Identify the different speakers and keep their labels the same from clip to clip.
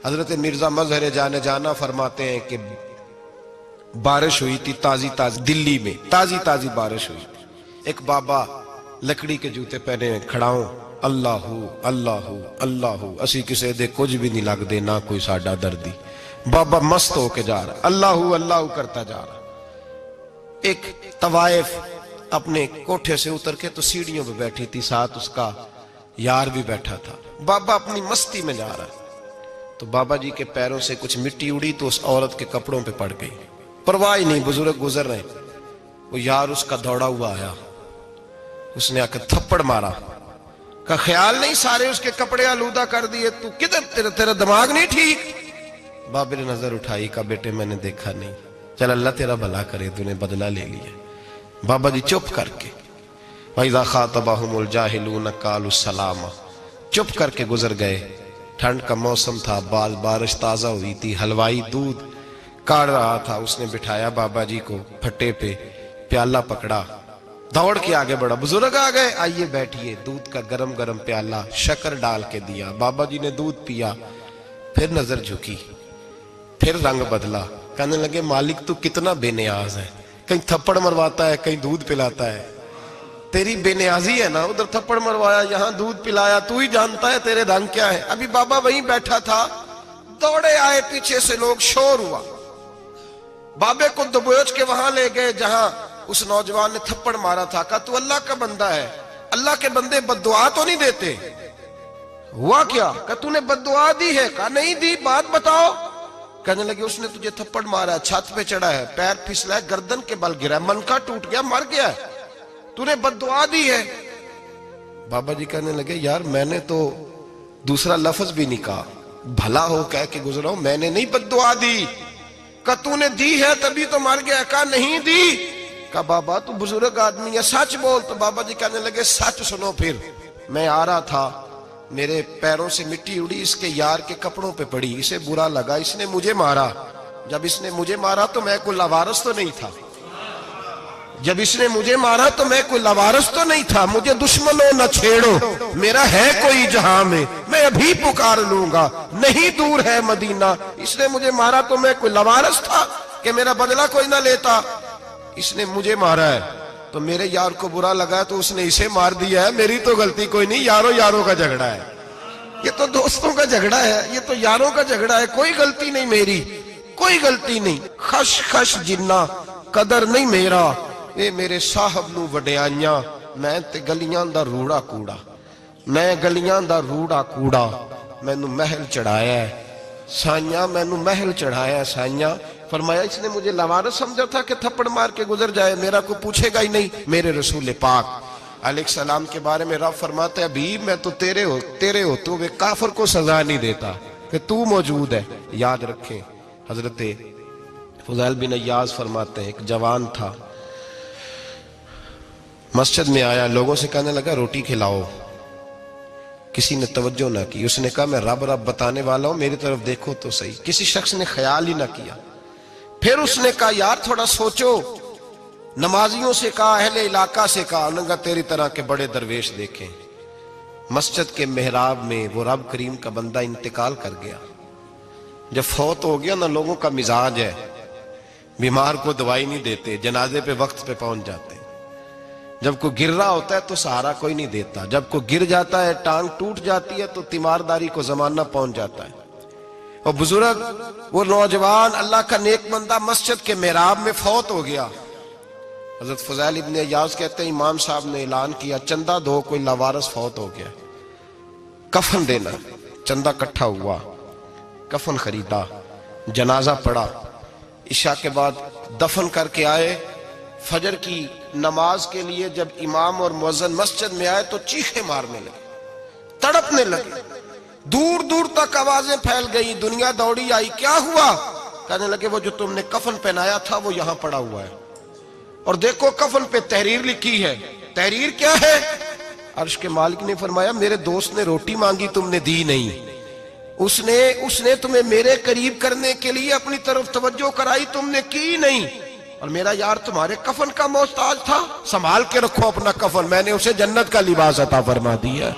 Speaker 1: حضرت مرزا مظہر جانے جانا فرماتے ہیں کہ بارش ہوئی تھی تازی دلی میں تازی بارش ہوئی تھی. ایک بابا لکڑی کے جوتے پہنے کھڑا ہوں، اللہ اللہ اللہ اسی کسے دے کچھ بھی نہیں لگ دے نہ کوئی ساڈا دردی. بابا مست ہو کے جا رہا، اللہ اللہ کرتا جا رہا. ایک طوائف اپنے کوٹھے سے اتر کے تو سیڑھیوں پہ بیٹھی تھی، ساتھ اس کا یار بھی بیٹھا تھا. بابا اپنی مستی میں جا رہا تو بابا جی کے پیروں سے کچھ مٹی اڑی تو اس عورت کے کپڑوں پہ پڑ گئی. پرواہ نہیں، بزرگ گزر رہے. وہ یار اس کا دوڑا ہوا آیا، اس نے آ کے تھپڑ مارا. کا خیال نہیں سارے اس کے کپڑے آلودہ کر دیے، تو کدھر تیرا دماغ نہیں ٹھیک؟ بابے نے نظر اٹھائی، کہا بیٹے میں نے دیکھا نہیں، چل اللہ تیرا بھلا کرے، تو نے بدلہ لے لیا. بابا جی چپ کر کے وَإِذَا خَاطَبَهُمُ الْجَاهِلُونَ قَالُوا السَّلَامَ چپ کر کے گزر گئے. ٹھنڈ کا موسم تھا، بارش تازہ ہوئی تھی، حلوائی دودھ کاڑ رہا تھا. اس نے بٹھایا بابا جی کو پھٹے پہ، پیالہ پکڑا، دوڑ کے آگے بڑھا. بزرگ آ گئے، آئیے بیٹھیے. دودھ کا گرم پیالہ شکر ڈال کے دیا. بابا جی نے دودھ پیا، پھر نظر جھکی، پھر رنگ بدلا. کہنے لگے مالک تو کتنا بے نیاز ہے، کہیں تھپڑ مرواتا ہے کہیں دودھ پلاتا ہے. تیری بے نیازی ہے نا، ادھر تھپڑ مروایا یہاں دودھ پلایا، تو ہی جانتا ہے تیرے رنگ کیا ہے. ابھی بابا وہیں بیٹھا تھا، دوڑے آئے پیچھے سے لوگ، شور ہوا. بابے کو دبوچ کے وہاں لے گئے جہاں اس نوجوان نے تھپڑ مارا تھا. کہا تو اللہ کا بندہ ہے، اللہ کے بندے بد دعا تو نہیں دیتے. ہوا کیا؟ کہا تو نے بد دعا دی ہے؟ کہا نہیں دی، بات بتاؤ. کہنے لگے اس نے تجھے تھپڑ مارا ہے، چھت پہ چڑھا ہے، پیر پھسلا ہے، گردن کے بل گرا ہے، منکا ٹوٹ گیا، مر گیا ہے، تو نے بد دعا دی ہے. بابا جی کہنے لگے یار میں نے تو دوسرا لفظ بھی نہیں کہا، بھلا ہو کہہ کے گزرا ہوں، میں نے نہیں بد دعا دی. کہا تو نے دی ہے تبھی تو مر گیا. کہا نہیں دی. کہا بابا تو بزرگ آدمی ہے، سچ بول. تو بابا جی کہنے لگے سچ سنو. پھر میں آ رہا تھا، میرے پیروں سے مٹی اڑی، اس کے یار کے کپڑوں پہ پڑی، اسے برا لگا، اس نے مجھے مارا. جب اس نے مجھے مارا تو میں کوئی لاوارث تو نہیں تھا، جب اس نے مجھے مارا تو میں کوئی لاوارث تو نہیں تھا. مجھے دشمنوں نہ چھیڑو، میرا ہے کوئی جہاں میں ابھی پکار لوں گا، نہیں دور ہے مدینہ. اس نے مجھے مارا تو میں کوئی لاوارث تھا کہ میرا بدلہ کوئی نہ لیتا. اس نے مجھے مارا ہے تو میرے یار کو برا لگا تو اس نے اسے مار دیا ہے، میری تو غلطی کوئی نہیں. یاروں کا جھگڑا ہے، یہ تو دوستوں کا جھگڑا ہے، یہ تو یاروں کا جھگڑا ہے، کوئی غلطی نہیں میری، کوئی غلطی نہیں. خش جنہ قدر نہیں میرا، اے میرے صاحب نو وڈیاں، میں تے گلیاں دا روڑا کوڑا، میں گلیاں دا روڑا کوڑا. میں نو محل چڑھایا ہے سائیاں، میں نو محل چڑھایا ہے سائیاں. فرمایا اس نے مجھے لاوارث سمجھا تھا کہ تھپڑ مار کے گزر جائے، میرا کوئی پوچھے گا ہی نہیں. میرے رسول پاک علیہ السلام کے بارے میں رب فرماتا ہے ابھی میں تو تیرے ہوتے ہوئے کافر کو سزا نہیں دیتا کہ تو موجود ہے. یاد رکھیں حضرت فضیل بن عیاض فرماتے ہیں ایک جوان تھا، مسجد میں آیا، لوگوں سے کہنے لگا روٹی کھلاؤ. کسی نے توجہ نہ کی. اس نے کہا میں رب بتانے والا ہوں، میری طرف دیکھو تو صحیح. کسی شخص نے خیال ہی نہ کیا. پھر اس نے کہا یار تھوڑا سوچو. نمازیوں سے کہا، اہل علاقہ سے کہا، انہوں نے کہا تیری طرح کے بڑے درویش دیکھیں. مسجد کے محراب میں وہ رب کریم کا بندہ انتقال کر گیا. جب فوت ہو گیا نا، لوگوں کا مزاج ہے بیمار کو دوائی نہیں دیتے، جنازے پہ وقت پہ پہنچ جاتے. جب کوئی گر رہا ہوتا ہے تو سہارا کوئی نہیں دیتا، جب کوئی گر جاتا ہے ٹانگ ٹوٹ جاتی ہے تو تیمارداری کو زمانہ پہنچ جاتا ہے. اور بزرگ وہ نوجوان اللہ کا نیک بندہ مسجد کے محراب میں فوت ہو گیا. حضرت فضیل ابن عیاض کہتے ہیں امام صاحب نے اعلان کیا چندہ دو، کوئی لاوارث فوت ہو گیا، کفن دینا. چندہ کٹھا ہوا، کفن خریدا، جنازہ پڑا. عشاء کے بعد دفن کر کے آئے. فجر کی نماز کے لیے جب امام اور مؤذن مسجد میں آئے تو چیخیں مارنے لگے، تڑپنے لگے. دور دور تک آوازیں پھیل گئی، دنیا دوڑی آئی. کیا ہوا؟ کہنے لگے وہ جو تم نے کفن پہنایا تھا وہ یہاں پڑا ہوا ہے، اور دیکھو کفن پہ تحریر لکھی ہے. تحریر کیا ہے؟ عرش کے مالک نے فرمایا میرے دوست نے روٹی مانگی تم نے دی نہیں، اس نے تمہیں میرے قریب کرنے کے لیے اپنی طرف توجہ کرائی، تم نے کی نہیں. اور میرا یار تمہارے کفن کا محتاج تھا، سنبھال کے رکھو اپنا کفن، میں نے اسے جنت کا لباس عطا فرما دیا،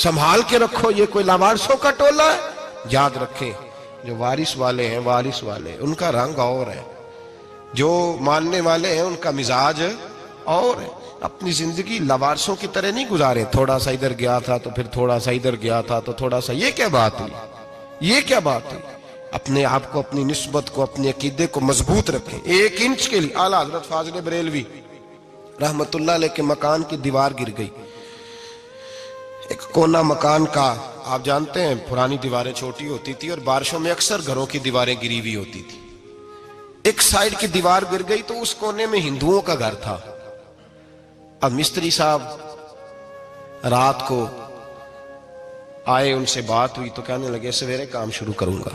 Speaker 1: سنبھال کے رکھو. یہ کوئی لاوارثوں کا ٹولہ ہے؟ یاد رکھیں جو وارث والے ہیں، وارث والے ان کا رنگ اور ہے، جو ماننے والے ہیں ان کا مزاج اور ہے۔ اپنی زندگی لوارثوں کی طرح نہیں گزارے، تھوڑا سا ادھر گیا تھا تو پھر تھوڑا سا ادھر گیا تھا تو تھوڑا سا، یہ کیا بات ہوئی، یہ کیا بات ہوئی؟ اپنے آپ کو، اپنی نسبت کو، اپنے عقیدے کو مضبوط رکھیں۔ 1 انچ کے لیے اعلیٰ حضرت فاضل بریلوی رحمت اللہ علیہ کے مکان کی دیوار گر گئی، ایک کونا مکان کا، آپ جانتے ہیں پرانی دیواریں چھوٹی ہوتی تھی اور بارشوں میں اکثر گھروں کی دیواریں گری ہوئی ہوتی تھی، ایک سائیڈ کی دیوار گر گئی تو اس کونے میں ہندوؤں کا گھر تھا۔ اب مستری صاحب رات کو آئے، ان سے بات ہوئی تو کہنے لگے سویرے کام شروع کروں گا۔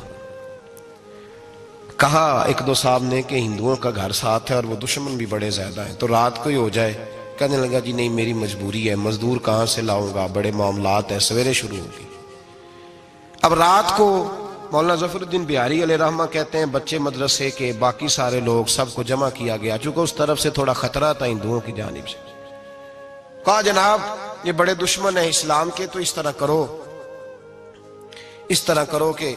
Speaker 1: کہا 1-2 صاحب نے کہ ہندوؤں کا گھر ساتھ ہے اور وہ دشمن بھی بڑے زیادہ ہیں تو رات کو ہی ہو جائے۔ کہنے لگا جی نہیں، میری مجبوری ہے، مزدور کہاں سے لاؤں گا، بڑے معاملات ہیں، سویرے شروع ہوگی۔ اب رات کو مولانا ظفر الدین بہاری علیہ رحمہ کہتے ہیں بچے مدرسے کے، باقی سارے لوگ، سب کو جمع کیا گیا، چونکہ اس طرف سے تھوڑا خطرہ تھا ہندوؤں کی جانب سے۔ کہا جناب یہ بڑے دشمن ہیں اسلام کے، تو اس طرح کرو کہ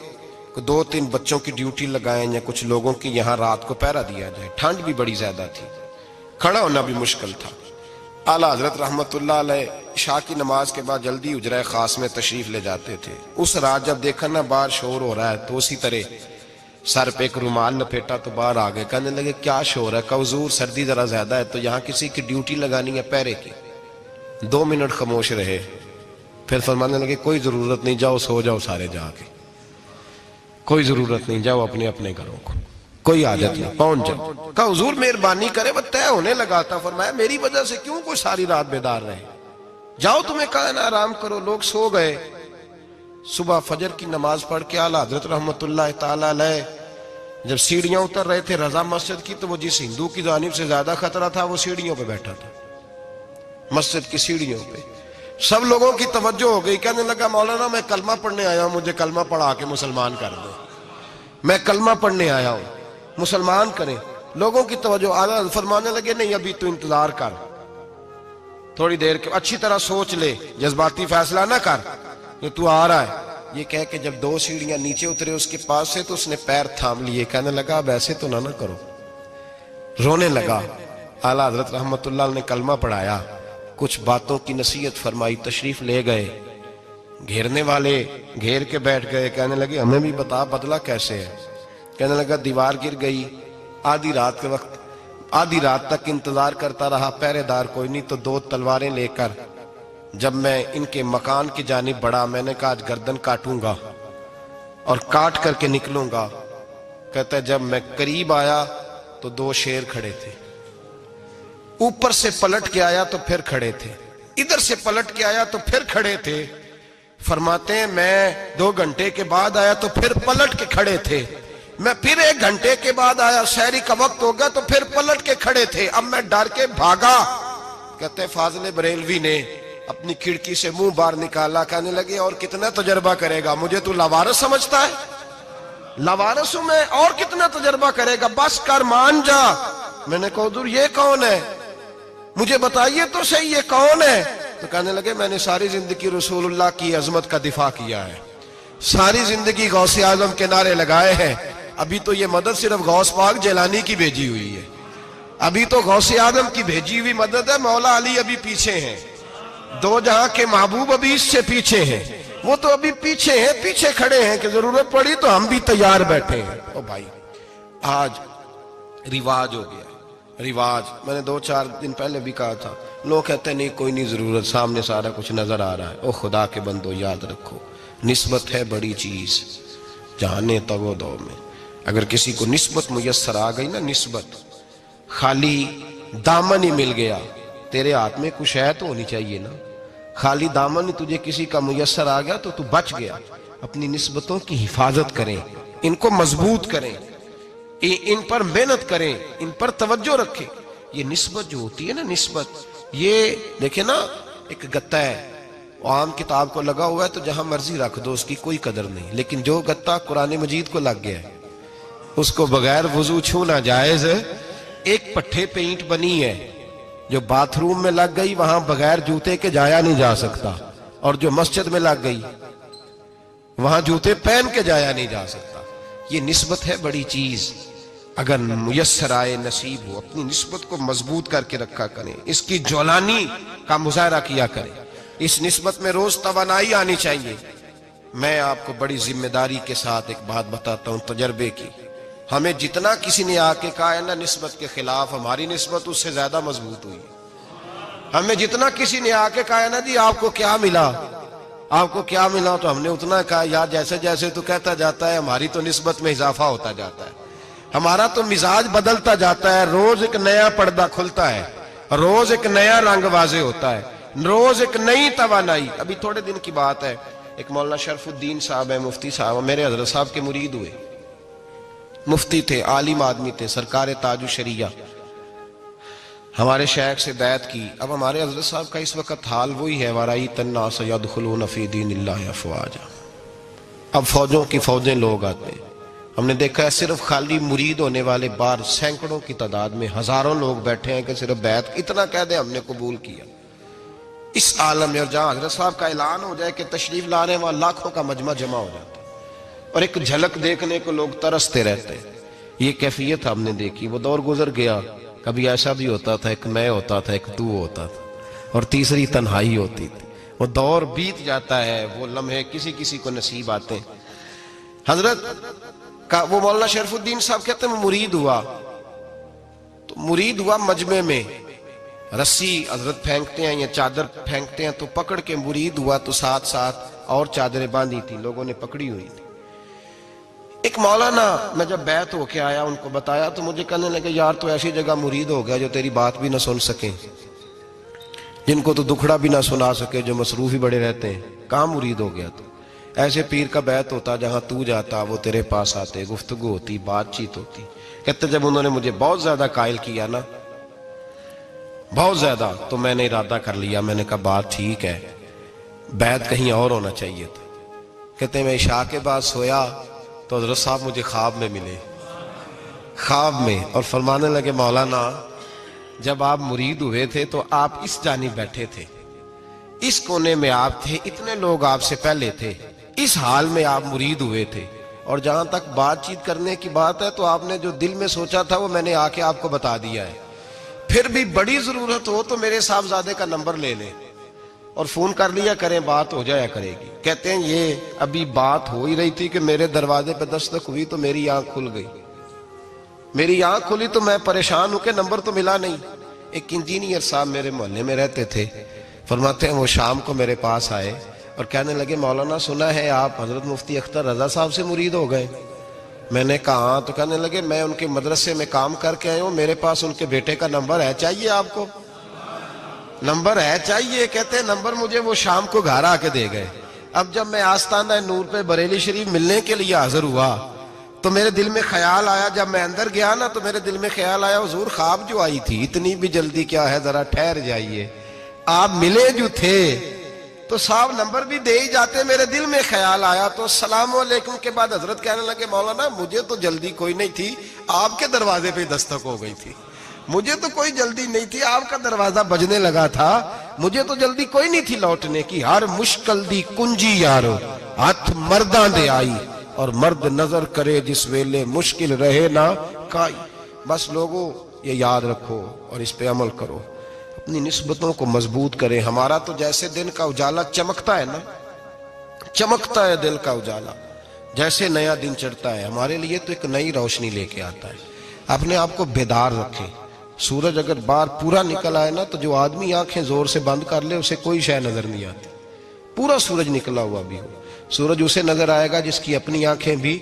Speaker 1: 2-3 بچوں کی ڈیوٹی لگائیں یا کچھ لوگوں کی یہاں رات کو پہرا دیا جائے، ٹھنڈ بھی بڑی زیادہ تھی، کھڑا ہونا بھی مشکل تھا۔ اعلیٰ حضرت رحمت اللہ علیہ عشاء کی نماز کے بعد جلدی حجرہ خاص میں تشریف لے جاتے تھے۔ اس رات جب دیکھا نا باہر شور ہو رہا ہے تو اسی طرح سر پہ ایک رومال لپیٹا تو باہر آ گئے، کہنے لگے کیا شور ہے؟ کہ حضور سردی ذرا زیادہ ہے تو یہاں کسی کی ڈیوٹی لگانی ہے پہرے کی۔ 2 منٹ خاموش رہے، پھر فرمانے لگے کوئی ضرورت نہیں، جاؤ سو جاؤ سارے جا کے، کوئی ضرورت نہیں، جاؤ اپنے اپنے گھروں کو، کوئی عادت نہیں، پہنچ جاؤ۔ کہا حضور مہربانی کرے، وہ طے ہونے لگا تھا۔ فرمایا میری وجہ سے کیوں کوئی ساری رات بیدار رہے، جاؤ تمہیں کہا نا آرام کرو۔ لوگ سو گئے۔ صبح فجر کی نماز پڑھ کے اعلیٰ حضرت رحمت اللہ تعالی علیہ جب سیڑھیاں اتر رہے تھے رضا مسجد کی، تو وہ جس ہندو کی جانب سے زیادہ خطرہ تھا وہ سیڑھیوں پہ بیٹھا تھا، مسجد کی سیڑھیوں پہ۔ سب لوگوں کی توجہ ہو گئی، کہنے لگا مولانا میں کلمہ پڑھنے آیا ہوں، مجھے کلمہ پڑھا کے مسلمان کر دو، میں کلمہ پڑھنے آیا ہوں، مسلمان کریں۔ لوگوں کی توجہ، اعلیٰ فرمانے لگے نہیں ابھی تو انتظار کر، تھوڑی دیر کے اچھی طرح سوچ لے، جذباتی فیصلہ نہ کر کہ تو آ رہا ہے۔ یہ کہہ کے جب 2 سیڑھیاں نیچے اترے اس کے پاس سے تو اس نے پیر تھام لیے، کہنے لگا اب ایسے تو نہ کرو، رونے لگا۔ اعلیٰ حضرت رحمت اللہ نے کلمہ پڑھایا، کچھ باتوں کی نصیحت فرمائی، تشریف لے گئے۔ گھیرنے والے گھیر کے بیٹھ گئے، کہنے لگے ہمیں بھی بتا بدلہ کیسے ہے۔ کہنے لگا دیوار گر گئی، آدھی رات کے وقت، آدھی رات تک انتظار کرتا رہا، پہرے دار کوئی نہیں، تو 2 تلواریں لے کر جب میں ان کے مکان کی جانب بڑھا، میں نے کہا آج گردن کاٹوں گا اور کاٹ کر کے نکلوں گا۔ کہتا ہے جب میں قریب آیا تو 2 شیر کھڑے تھے، اوپر سے پلٹ کے آیا تو پھر کھڑے تھے، ادھر سے پلٹ کے آیا تو پھر کھڑے تھے۔ فرماتے ہیں میں 2 گھنٹے کے بعد آیا تو پھر پلٹ کے کھڑے تھے، میں پھر 1 گھنٹے کے بعد آیا، سحری کا وقت ہو گیا تو پھر پلٹ کے کھڑے تھے، اب میں ڈر کے بھاگا۔ کہتے ہیں فاضل بریلوی نے اپنی کھڑکی سے منہ باہر نکالا، کہنے لگے اور کتنا تجربہ کرے گا، مجھے تو لاوارث سمجھتا ہے، لاوارث ہوں میں، اور کتنا تجربہ کرے گا، بس کر مان جا۔ میں نے کہا حضور یہ کون ہے، مجھے بتائیے تو صحیح یہ کون ہے۔ تو کہنے لگے میں نے ساری زندگی رسول اللہ کی عظمت کا دفاع کیا ہے، ساری زندگی غوث اعظم کے نعرے لگائے ہیں، ابھی تو یہ مدد صرف غوث پاک جیلانی کی بھیجی ہوئی ہے، ابھی تو غوث اعظم کی بھیجی ہوئی مدد ہے، مولا علی ابھی پیچھے ہیں، 2 جہاں کے محبوب ابھی اس سے پیچھے ہیں، وہ تو ابھی پیچھے ہیں، پیچھے کھڑے ہیں کہ ضرورت پڑی تو ہم بھی تیار بیٹھے ہیں۔ او بھائی آج رواج ہو گیا، رواج، میں نے 2-4 دن پہلے بھی کہا تھا، لوگ کہتے ہیں نہیں کوئی نہیں ضرورت، سامنے سارا کچھ نظر آ رہا ہے۔ او خدا کے بندو یاد رکھو، نسبت ہے بڑی چیز، جانے تو دو میں، اگر کسی کو نسبت میسر آ گئی نا، نسبت، خالی دامن ہی مل گیا، تیرے ہاتھ میں کچھ ہے تو ہونی چاہیے نا، خالی دامن ہی تجھے کسی کا میسر آ گیا تو بچ گیا۔ اپنی نسبتوں کی حفاظت کریں، ان کو مضبوط کریں، ان پر محنت کریں، ان پر توجہ رکھیں۔ یہ نسبت جو ہوتی ہے نا، نسبت، یہ دیکھیں نا، ایک گتا ہے عام کتاب کو لگا ہوا ہے تو جہاں مرضی رکھ دو، اس کی کوئی قدر نہیں، لیکن جو گتا قرآن مجید کو لگ گیا ہے اس کو بغیر وضو چھونا جائز ہے۔ ایک پٹھے پہ اینٹ بنی ہے جو باتھ روم میں لگ گئی، وہاں بغیر جوتے کے جایا نہیں جا سکتا، اور جو مسجد میں لگ گئی وہاں جوتے پہن کے جایا نہیں جا سکتا. یہ نسبت ہے بڑی چیز. اگر میسر آئے نصیب ہو اپنی نسبت کو مضبوط کر کے رکھا کریں, اس کی جولانی کا مظاہرہ کیا کریں. اس نسبت میں روز توانائی آنی چاہیے. میں آپ کو بڑی ذمہ داری کے ساتھ ایک بات بتاتا ہوں تجربے کی. ہمیں جتنا کسی نے آ کے کہا ہے نا نسبت کے خلاف, ہماری نسبت اس سے زیادہ مضبوط ہوئی. ہمیں جتنا کسی نے آ کے کہا ہے نا جی آپ کو کیا ملا, آپ کو کیا ملا, تو ہم نے اتنا کہا یار جیسے جیسے تو کہتا جاتا ہے ہماری تو نسبت میں اضافہ ہوتا جاتا ہے, ہمارا تو مزاج بدلتا جاتا ہے. روز ایک نیا پردہ کھلتا ہے, روز ایک نیا رنگ واضح ہوتا ہے, روز ایک نئی توانائی. ابھی تھوڑے دن کی بات ہے, ایک مولانا شرف الدین صاحب ہے, مفتی صاحب, میرے حضرت صاحب کے مرید ہوئے. مفتی تھے, عالم آدمی تھے, سرکار تاج الشریعہ, ہمارے شیخ سے بیعت کی. اب ہمارے حضرت صاحب کا اس وقت حال وہی ہے وَرَأَيْتَ النَّاسَ يَدْخُلُونَ فِي دِينِ اللَّهِ أَفْوَاجًا. اب فوجوں کی فوجیں لوگ آتے ہیں. ہم نے دیکھا ہے صرف خالی مرید ہونے والے بار سینکڑوں کی تعداد میں ہزاروں لوگ بیٹھے ہیں کہ صرف بیعت اتنا کہہ دے ہم نے قبول کیا. اس عالم میں, اور جہاں حضرت صاحب کا اعلان ہو جائے کہ تشریف لانے وہاں لاکھوں کا مجمع جمع ہو جاتا ہے اور ایک جھلک دیکھنے کو لوگ ترستے رہتے ہیں. یہ کیفیت ہم نے دیکھی. وہ دور گزر گیا. کبھی ایسا بھی ہوتا تھا, ایک میں ہوتا تھا, ایک تو ہوتا تھا, اور تیسری تنہائی ہوتی تھی. وہ دور بیت جاتا ہے, وہ لمحے کسی کسی کو نصیب آتے ہیں. حضرت کا وہ مولانا شرف الدین صاحب کہتے ہیں مرید ہوا, تو مرید ہوا مجمع میں, رسی حضرت پھینکتے ہیں یا چادر پھینکتے ہیں تو پکڑ کے مرید ہوا, تو ساتھ ساتھ اور چادریں باندھی تھی, لوگوں نے پکڑی ہوئی تھی. ایک مولانا, میں جب بیعت ہو کے آیا ان کو بتایا تو مجھے کہنے لگے یار تو ایسی جگہ مرید ہو گیا جو تیری بات بھی نہ سن سکیں, جن کو تو دکھڑا بھی نہ سنا سکے, جو مصروف ہی بڑے رہتے ہیں, کہاں مرید ہو گیا تو. ایسے پیر کا بیعت ہوتا جہاں تو جاتا وہ تیرے پاس آتے, گفتگو ہوتی, بات چیت ہوتی. کہتے جب انہوں نے مجھے بہت زیادہ قائل کیا نا, بہت زیادہ, تو میں نے ارادہ کر لیا. میں نے کہا بات ٹھیک ہے, بیعت کہیں اور ہونا چاہیے تھا. کہتے میں عشاء کے بعد سویا تو حضرت صاحب مجھے خواب میں ملے, خواب میں, اور فرمانے لگے مولانا جب آپ مرید ہوئے تھے تو آپ اس جانب بیٹھے تھے, اس کونے میں آپ تھے, اتنے لوگ آپ سے پہلے تھے, اس حال میں آپ مرید ہوئے تھے, اور جہاں تک بات چیت کرنے کی بات ہے تو آپ نے جو دل میں سوچا تھا وہ میں نے آ کے آپ کو بتا دیا ہے. پھر بھی بڑی ضرورت ہو تو میرے صاحبزادے کا نمبر لے لیں اور فون کر لیا کریں, بات ہو جایا کرے گی. کہتے ہیں یہ ابھی بات ہو ہی رہی تھی کہ میرے دروازے پہ دستک ہوئی تو میری آنکھ کھل گئی. میری آنکھ کھلی تو میں پریشان ہوں کہ نمبر تو ملا نہیں. ایک انجینئر صاحب میرے محلے میں رہتے تھے, فرماتے ہیں وہ شام کو میرے پاس آئے اور کہنے لگے مولانا سنا ہے آپ حضرت مفتی اختر رضا صاحب سے مرید ہو گئے. میں نے کہا ہاں. تو کہنے لگے میں ان کے مدرسے میں کام کر کے آئے ہوں, میرے پاس ان کے بیٹے کا نمبر ہے, چاہیے آپ کو؟ نمبر ہے چاہیے. کہتے ہیں نمبر مجھے وہ شام کو گھر آ کے دے گئے. اب جب میں آستانہ نور پہ بریلی شریف ملنے کے لیے حاضر ہوا تو میرے دل میں خیال آیا, جب میں اندر گیا نا تو میرے دل میں خیال آیا حضور خواب جو آئی تھی اتنی بھی جلدی کیا ہے, ذرا ٹھہر جائیے, آپ ملے جو تھے تو صاحب نمبر بھی دے ہی جاتے. میرے دل میں خیال آیا تو السلام علیکم کے بعد حضرت کہنے لگے مولانا مجھے تو جلدی کوئی نہیں تھی, آپ کے دروازے پہ دستک ہو گئی تھی, مجھے تو کوئی جلدی نہیں تھی, آپ کا دروازہ بجنے لگا تھا, مجھے تو جلدی کوئی نہیں تھی لوٹنے کی. ہر مشکل دی کنجی یارو ہاتھ مرداں دے آئی, اور مرد نظر کرے جس ویلے مشکل رہے نہ کائی. بس لوگوں یہ یاد رکھو اور اس پہ عمل کرو, اپنی نسبتوں کو مضبوط کریں. ہمارا تو جیسے دن کا اجالا چمکتا ہے نا, چمکتا ہے دل کا اجالا, جیسے نیا دن چڑھتا ہے ہمارے لیے تو ایک نئی روشنی لے کے آتا ہے. اپنے آپ کو بیدار رکھیں. سورج اگر باہر پورا نکل آئے نا تو جو آدمی آنکھیں زور سے بند کر لے اسے کوئی شے نظر نہیں آتی. پورا سورج نکلا ہوا بھی ہو, سورج اسے نظر آئے گا جس کی اپنی آنکھیں بھی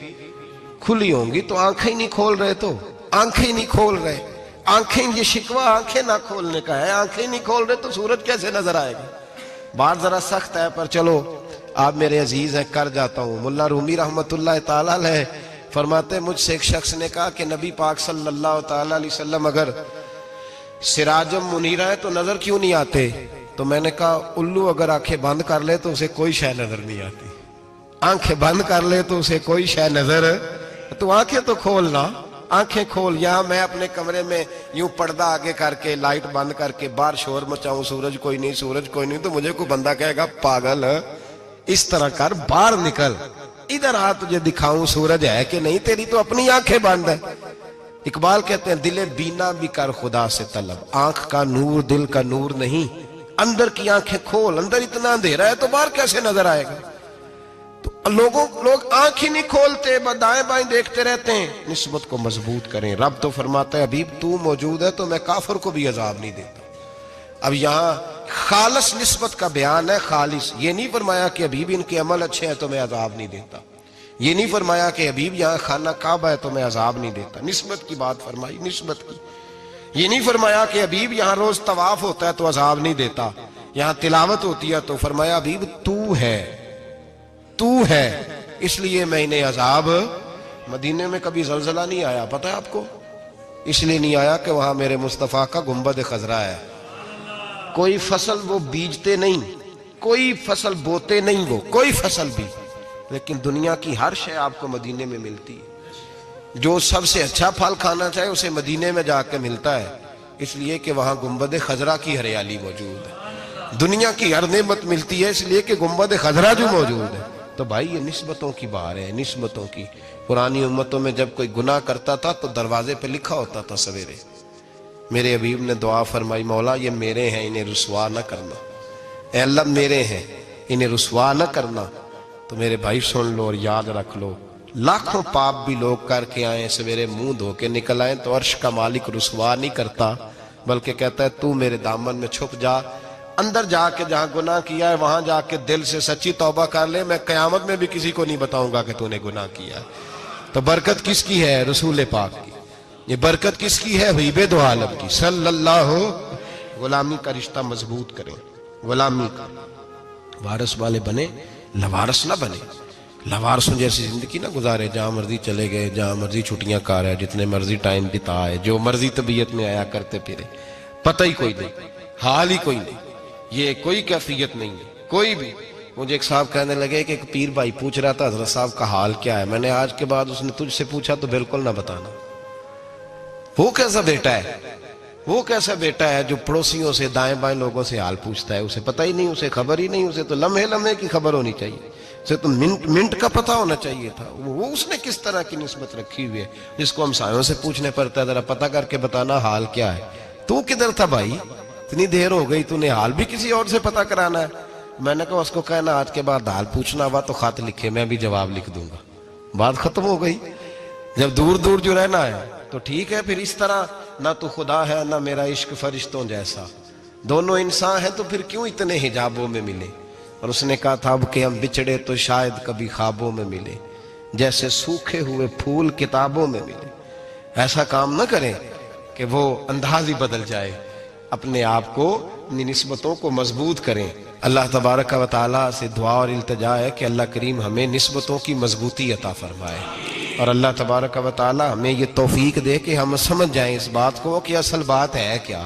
Speaker 1: کھلی ہوں گی. تو آنکھیں نہیں کھول رہے, تو آنکھیں نہیں کھول رہے, آنکھیں, یہ شکوہ آنکھیں نہ کھولنے کا ہے, آنکھیں نہیں کھول رہے تو سورج کیسے نظر آئے گا. بات ذرا سخت ہے پر چلو آپ میرے عزیز ہیں, کر جاتا ہوں. ملا رومی رحمت اللہ تعالیٰ علیہ فرماتے مجھ سے ایک شخص نے کہا کہ نبی پاک صلی اللہ تعالیٰ علیہ وسلم اگر سراجم منیرہ ہے تو نظر کیوں نہیں آتے؟ تو میں نے کہا الو اگر آنکھیں بند کر لے تو اسے کوئی شے نظر نہیں آتی. آنکھیں بند کر لے تو اسے کوئی شے نظر, تو آنکھیں تو کھولنا, آنکھیں کھول. یہاں میں اپنے کمرے میں یوں پردہ آگے کر کے لائٹ بند کر کے باہر شور مچاؤں, سورج کوئی نہیں, سورج کوئی نہیں, تو مجھے کوئی بندہ کہے گا پاگل, اس طرح کر, باہر نکل, ادھر آ تجھے دکھاؤں سورج ہے کہ نہیں، تیری تو اپنی آنکھیں بند ہے۔ اقبال کہتے ہیں دل بینا بھی کر خدا سے طلب، آنکھ کا نور دل کا نور نہیں، اندر کی آنکھیں کھول، اندر اتنا اندھیرا ہے تو باہر کیسے نظر آئے گا؟ تو لوگ آنکھ ہی نہیں کھولتے، دائیں بائیں دیکھتے رہتے ہیں۔ نسبت کو مضبوط کریں۔ رب تو فرماتا ہے حبیب تو موجود ہے تو میں کافر کو بھی عذاب نہیں دیتا۔ اب یہاں خالص نسبت کا بیان ہے، خالص، یہ نہیں فرمایا کہ حبیب ان کے عمل اچھے ہیں تو میں عذاب نہیں دیتا، یہ نہیں فرمایا کہ حبیب یہاں خانہ کعبہ ہے تو میں عذاب نہیں دیتا، نسبت کی بات فرمائی، نسبت کی۔ یہ نہیں فرمایا کہ حبیب یہاں روز طواف ہوتا ہے تو عذاب نہیں دیتا، یہاں تلاوت ہوتی ہے تو فرمایا حبیب تو ہے اس لیے میں انہیں عذاب۔ مدینے میں کبھی زلزلہ نہیں آیا، پتہ ہے آپ کو؟ اس لیے نہیں آیا کہ وہاں میرے مصطفیٰ کا گنبد خضرا ہے۔ کوئی فصل وہ بیجتے نہیں، کوئی فصل بوتے نہیں، وہ کوئی فصل بھی، لیکن دنیا کی ہر شے آپ کو مدینے میں ملتی ہے۔ جو سب سے اچھا پھل کھانا چاہے اسے مدینے میں جا کے ملتا ہے، اس لیے کہ وہاں گنبد خضرا کی ہریالی موجود ہے۔ دنیا کی ہر نعمت ملتی ہے اس لیے کہ گنبد خضرا جو موجود ہے۔ تو بھائی یہ نسبتوں کی بار ہے، نسبتوں کی۔ پرانی امتوں میں جب کوئی گناہ کرتا تھا تو دروازے پہ لکھا ہوتا تھا سویرے، میرے حبیب نے دعا فرمائی مولا یہ میرے ہیں انہیں رسوا نہ کرنا، اے اللہ میرے ہیں انہیں رسوا نہ کرنا۔ تو میرے بھائی سن لو اور یاد رکھ لو، لاکھوں پاپ بھی لوگ کر کے آئیں سویرے منہ دھو کے نکل آئیں تو عرش کا مالک رسوا نہیں کرتا، بلکہ کہتا ہے تو میرے دامن میں چھپ جا، اندر جا کے جہاں گناہ کیا ہے وہاں جا کے دل سے سچی توبہ کر لے، میں قیامت میں بھی کسی کو نہیں بتاؤں گا کہ تو نے گناہ کیا ہے۔ تو برکت کس کی ہے؟ رسول پاک کی۔ یہ برکت کس کی ہے؟ حبیب دو عالم کی صلی اللہ۔ غلامی کا رشتہ مضبوط کریں، غلامی کا وارث والے بنے، لوارث نہ بنے۔ لوارثوں جیسی زندگی نہ گزارے، جہاں مرضی چلے گئے، جہاں مرضی چھٹیاں کار ہے، جتنے مرضی ٹائم بتائے، جو مرضی طبیعت میں آیا کرتے پھرے، پتہ ہی کوئی نہیں، حال ہی کوئی نہیں، یہ کوئی کیفیت نہیں ہے کوئی بھی۔ مجھے ایک صاحب کہنے لگے کہ ایک پیر بھائی پوچھ رہا تھا حضرت صاحب کا حال کیا ہے، میں نے آج کے بعد اس نے تجھ سے پوچھا تو بالکل نہ بتانا۔ وہ کیسا بیٹا ہے، وہ کیسا بیٹا ہے جو پڑوسیوں سے دائیں بائیں لوگوں سے حال پوچھتا ہے، اسے پتہ ہی نہیں، اسے خبر ہی نہیں، اسے تو لمحے لمحے کی خبر ہونی چاہیے، اسے تو منٹ کا پتہ ہونا چاہیے تھا۔ وہ اس نے کس طرح کی نسبت رکھی ہوئی ہے جس کو ہم سایوں سے پوچھنے پڑتا ہے ذرا پتہ کر کے بتانا حال کیا ہے۔ تو کدھر تھا بھائی، اتنی دیر ہو گئی، تو نے حال بھی کسی اور سے پتہ کرانا ہے؟ میں نے کہا اس کو کہنا آج کے بعد حال پوچھنا ہوا تو خط لکھے، میں بھی جواب لکھ دوں گا، بات ختم ہو گئی۔ جب دور دور جو رہنا ہے تو ٹھیک ہے، پھر اس طرح نہ تو خدا ہے نہ میرا عشق فرشتوں جیسا، دونوں انسان ہیں تو پھر کیوں اتنے حجابوں میں ملے؟ اور اس نے کہا تھا اب کہ ہم بچھڑے تو شاید کبھی خوابوں میں ملے، جیسے سوکھے ہوئے پھول کتابوں میں ملے۔ ایسا کام نہ کریں کہ وہ انداز ہی بدل جائے، اپنے آپ کو، اپنی نسبتوں کو مضبوط کریں۔ اللہ تبارک و تعالیٰ سے دعا اور التجا ہے کہ اللہ کریم ہمیں نسبتوں کی مضبوطی عطا فرمائے، اور اللہ تبارک و تعالیٰ ہمیں یہ توفیق دے کہ ہم سمجھ جائیں اس بات کو کہ اصل بات ہے کیا۔